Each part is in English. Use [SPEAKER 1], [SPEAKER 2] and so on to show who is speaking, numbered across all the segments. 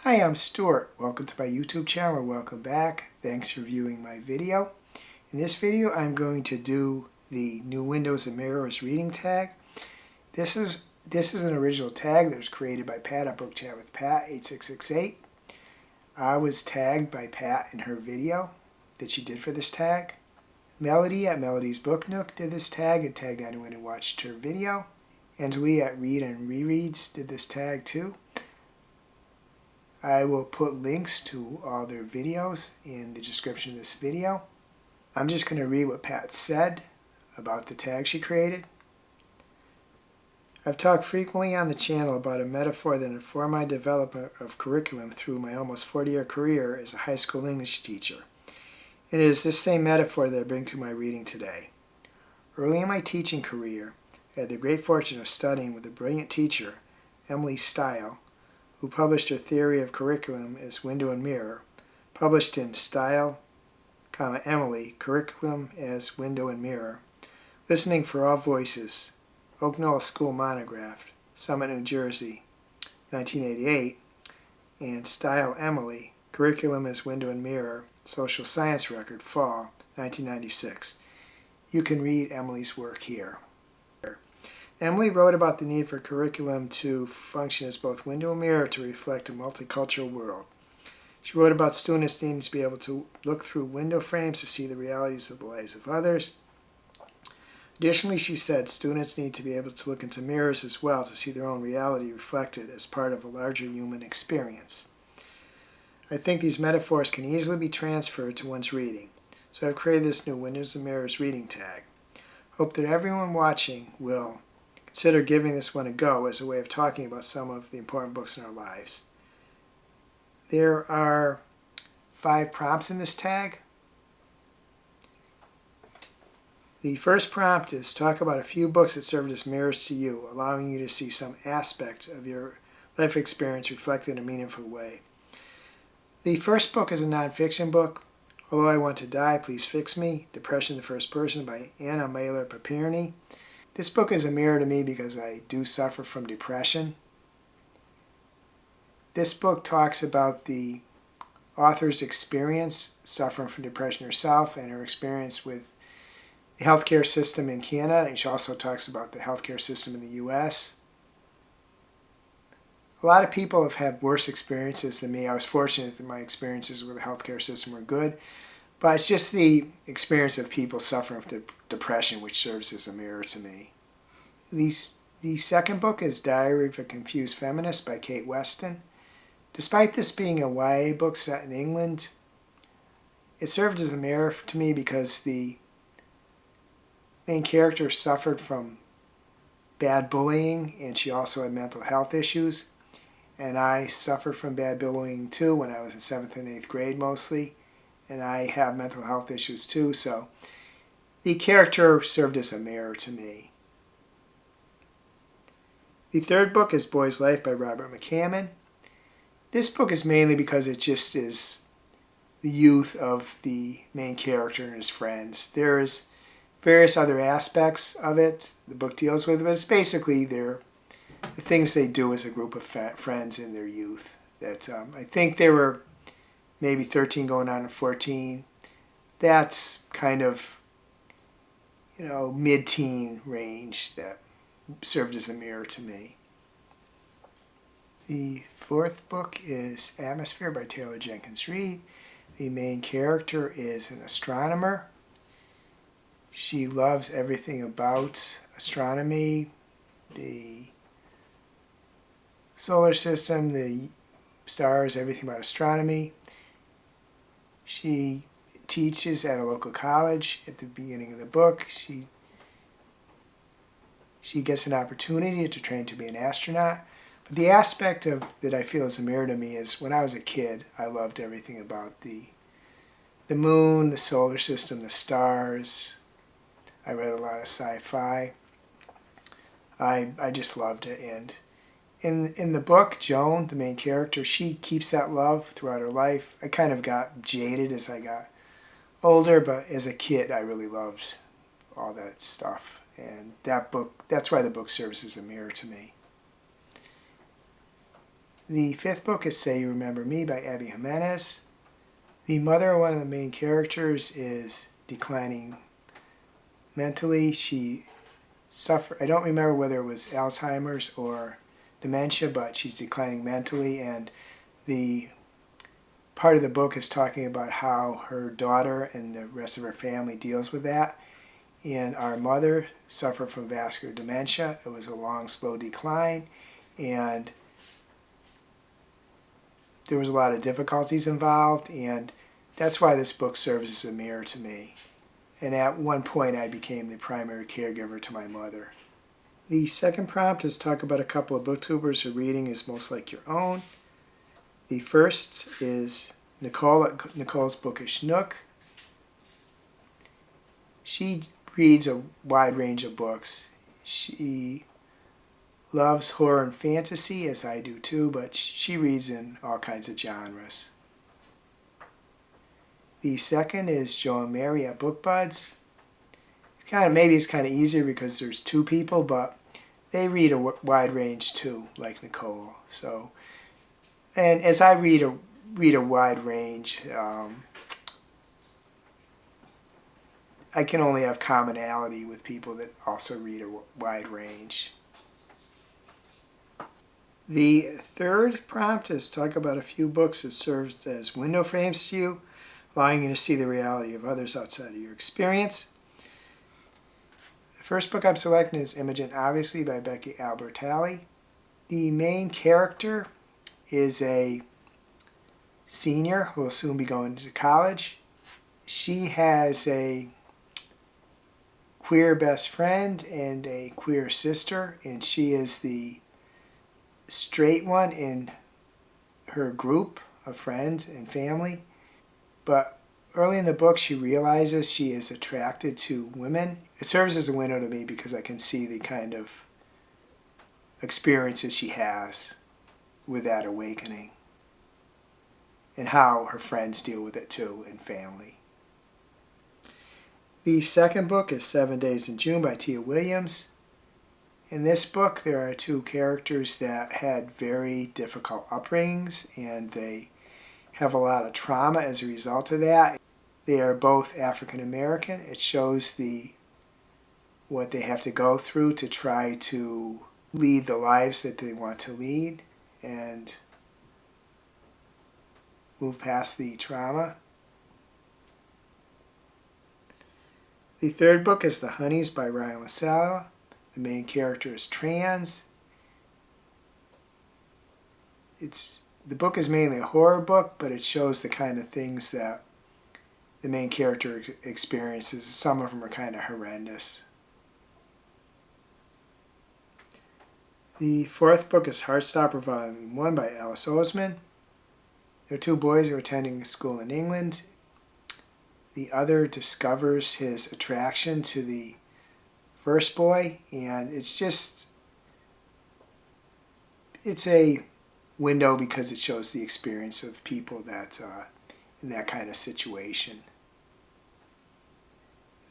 [SPEAKER 1] Hi, I'm Stuart. Welcome to my YouTube channel. Welcome back. Thanks for viewing my video. In this video, I'm going to do the new Windows and Mirrors reading tag. This is an original tag that was created by Pat at BookChatWithPat8668. I was tagged by Pat in her video that she did for this tag. Melodie at Melodie's Book Nook did this tag and tagged anyone who watched her video. Angelia at Read and Rereads did this tag too. I will put links to all their videos in the description of this video. I'm just going to read what Pat said about the tag she created. I've talked frequently on the channel about a metaphor that informed my development of curriculum through my almost 40-year career as a high school English teacher. It is this same metaphor that I bring to my reading today. Early in my teaching career, I had the great fortune of studying with a brilliant teacher, Emily Style, who published her theory of curriculum as Window and Mirror, published in Style, Emily, Curriculum as Window and Mirror, Listening for All Voices, Knoll School Monograph, Summit, New Jersey, 1988, and Style Emily, Curriculum as Window and Mirror, Social Science Record, Fall, 1996. You can read Emily's work here. Emily wrote about the need for curriculum to function as both window and mirror to reflect a multicultural world. She wrote about students needing to be able to look through window frames to see the realities of the lives of others. Additionally, she said students need to be able to look into mirrors as well to see their own reality reflected as part of a larger human experience. I think these metaphors can easily be transferred to one's reading, so I've created this new Windows and Mirrors reading tag. Hope that everyone watching will consider giving this one a go as a way of talking about some of the important books in our lives. There are 5 prompts in this tag. The first prompt is talk about a few books that served as mirrors to you, allowing you to see some aspect of your life experience reflected in a meaningful way. The first book is a nonfiction book, Although I Want to Die, Please Fix Me, Depression in the First Person by Anna Mailer-Papirny. This book is a mirror to me because I do suffer from depression. This book talks about the author's experience suffering from depression herself and her experience with the healthcare system in Canada. And she also talks about the healthcare system in the U.S. A lot of people have had worse experiences than me. I was fortunate that my experiences with the healthcare system were good. But it's just the experience of people suffering from depression which serves as a mirror to me. The second book is Diary of a Confused Feminist by Kate Weston. Despite this being a YA book set in England, it served as a mirror to me because the main character suffered from bad bullying and she also had mental health issues. And I suffered from bad bullying too when I was in 7th and 8th grade mostly. And I have mental health issues too, so the character served as a mirror to me. The third book is Boy's Life by Robert McCammon. This book is mainly because it just is the youth of the main character and his friends. There's various other aspects of it the book deals with, but it's basically the things they do as a group of friends in their youth. That I think they were maybe 13 going on to 14. That's kind of, mid-teen range that served as a mirror to me. The fourth book is Atmosphere by Taylor Jenkins Reid. The main character is an astronomer. She loves everything about astronomy, the solar system, the stars, everything about astronomy. She teaches at a local college. At the beginning of the book, she gets an opportunity to train to be an astronaut. But the aspect that I feel is a mirror to me is when I was a kid, I loved everything about the moon, the solar system, the stars. I read a lot of sci-fi. I just loved it. And in the book, Joan, the main character, she keeps that love throughout her life. I kind of got jaded as I got older, but as a kid, I really loved all that stuff. And that's why the book serves as a mirror to me. The fifth book is Say You Remember Me by Abby Jimenez. The mother of one of the main characters is declining mentally. She suffered, I don't remember whether it was Alzheimer's or dementia, but she's declining mentally, and the part of the book is talking about how her daughter and the rest of her family deals with that. And our mother suffered from vascular dementia. It was a long, slow decline, and there was a lot of difficulties involved, and that's why this book serves as a mirror to me. And at one point I became the primary caregiver to my mother. The second prompt is talk about a couple of booktubers whose reading is most like your own. The first is Nicole at Nicole's Bookish Nook. She reads a wide range of books. She loves horror and fantasy, as I do too, but she reads in all kinds of genres. The second is Joe and Mary at BookBuds. Maybe it's kind of easier because there's two people, but they read a wide range too, like Nicole. So, and as I read a wide range, I can only have commonality with people that also read a wide range. The third prompt is talk about a few books that serve as window frames to you, allowing you to see the reality of others outside of your experience. The first book I'm selecting is Imogen Obviously by Becky Albertalli. The main character is a senior who will soon be going to college. She has a queer best friend and a queer sister, and she is the straight one in her group of friends and family. But early in the book she realizes she is attracted to women. It serves as a window to me because I can see the kind of experiences she has with that awakening and how her friends deal with it too in family. The second book is 7 Days in June by Tia Williams. In this book, there are two characters that had very difficult upbringings, and they have a lot of trauma as a result of that. They are both African American. It shows what they have to go through to try to lead the lives that they want to lead and move past the trauma. The third book is The Honeys by Ryan LaSala. The main character is trans. The book is mainly a horror book, but it shows the kind of things that the main character experiences. Some of them are kind of horrendous. The fourth book is Heartstopper Volume 1 by Alice Oseman. There are two boys who are attending a school in England. The other discovers his attraction to the first boy, and it's a window because it shows the experience of people that in that kind of situation.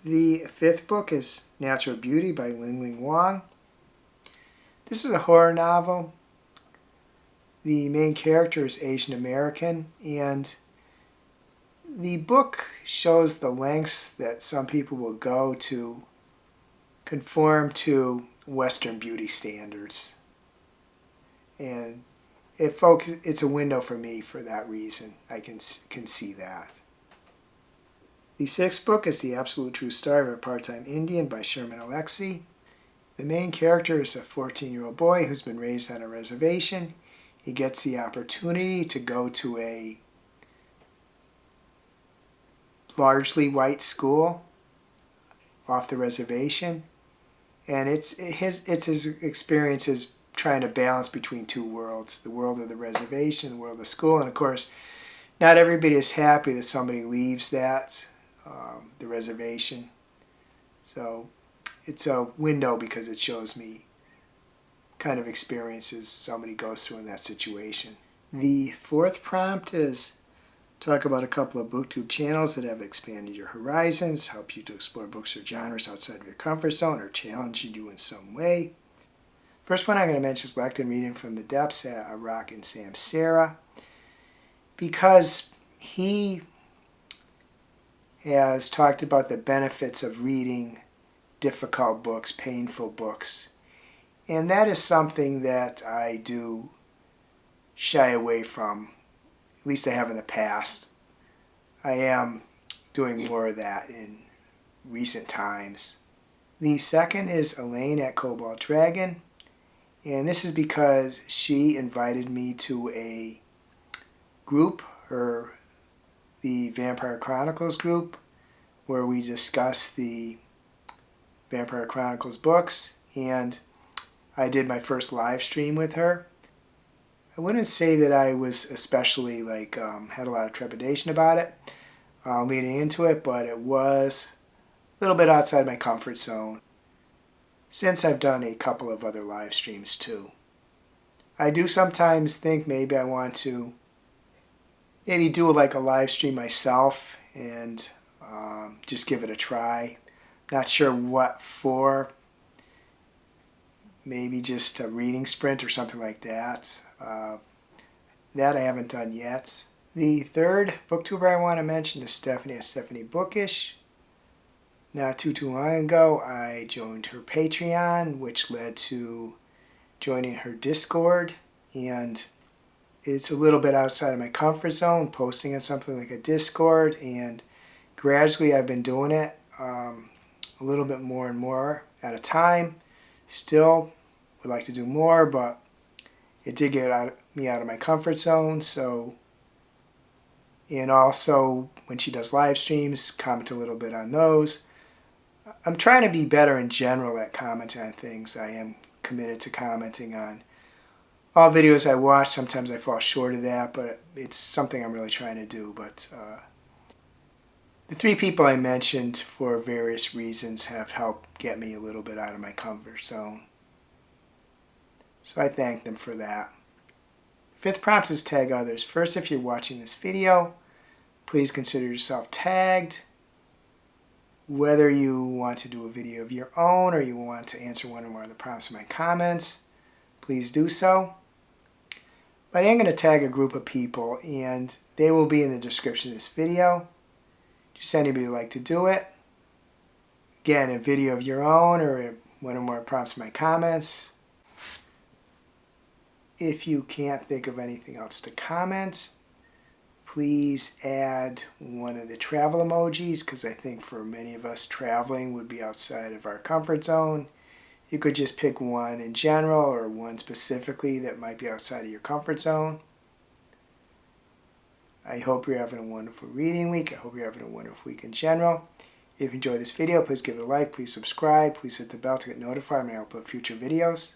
[SPEAKER 1] The fifth book is Natural Beauty by Ling Wang. This is a horror novel. The main character is Asian American, and the book shows the lengths that some people will go to conform to Western beauty standards. And it's a window for me for that reason. I can see that. The sixth book is The Absolute True Story of a Part-Time Indian by Sherman Alexie. The main character is a 14-year-old boy who's been raised on a reservation. He gets the opportunity to go to a largely white school off the reservation, and it's his experiences trying to balance between two worlds, the world of the reservation, the world of school. And of course, not everybody is happy that somebody leaves the reservation. So it's a window because it shows me kind of experiences somebody goes through in that situation. The fourth prompt is talk about a couple of booktube channels that have expanded your horizons, help you to explore books or genres outside of your comfort zone, or challenge you in some way. First one I'm going to mention is Lectin Reading from the Depths, Rock and Sam Sarah, because he has talked about the benefits of reading difficult books, painful books. And that is something that I do shy away from, at least I have in the past. I am doing more of that in recent times. The second is Elaine at Cobalt Dragon, and this is because she invited me to a group, the Vampire Chronicles group, where we discuss the Vampire Chronicles books, and I did my first live stream with her. I wouldn't say that I was especially had a lot of trepidation about it leading into it, but it was a little bit outside my comfort zone since I've done a couple of other live streams too. I do sometimes think maybe I want to do like a live stream myself and just give it a try. Not sure what for. Maybe just a reading sprint or something like that. That I haven't done yet. The third booktuber I want to mention is Stephanie at Stephanie Bookish. Not too long ago, I joined her Patreon, which led to joining her Discord, and it's a little bit outside of my comfort zone, posting on something like a Discord, and gradually I've been doing it a little bit more and more at a time. Still would like to do more, but it did get me out of my comfort zone. So, and also when she does live streams, comment a little bit on those. I'm trying to be better in general at commenting on things. I am committed to commenting on all videos I watch. Sometimes I fall short of that, but it's something I'm really trying to do. But the three people I mentioned for various reasons have helped get me a little bit out of my comfort zone. So I thank them for that. Fifth prompt is tag others. First, if you're watching this video, please consider yourself tagged. Whether you want to do a video of your own or you want to answer one or more of the prompts in my comments, please do so. But I am going to tag a group of people, and they will be in the description of this video. Just anybody who would like to do it. Again, a video of your own or one or more prompts in my comments. If you can't think of anything else to comment, please add one of the travel emojis, because I think for many of us traveling would be outside of our comfort zone. You could just pick one in general or one specifically that might be outside of your comfort zone. I hope you're having a wonderful reading week. I hope you're having a wonderful week in general. If you enjoyed this video, please give it a like, please subscribe, please hit the bell to get notified when I upload future videos.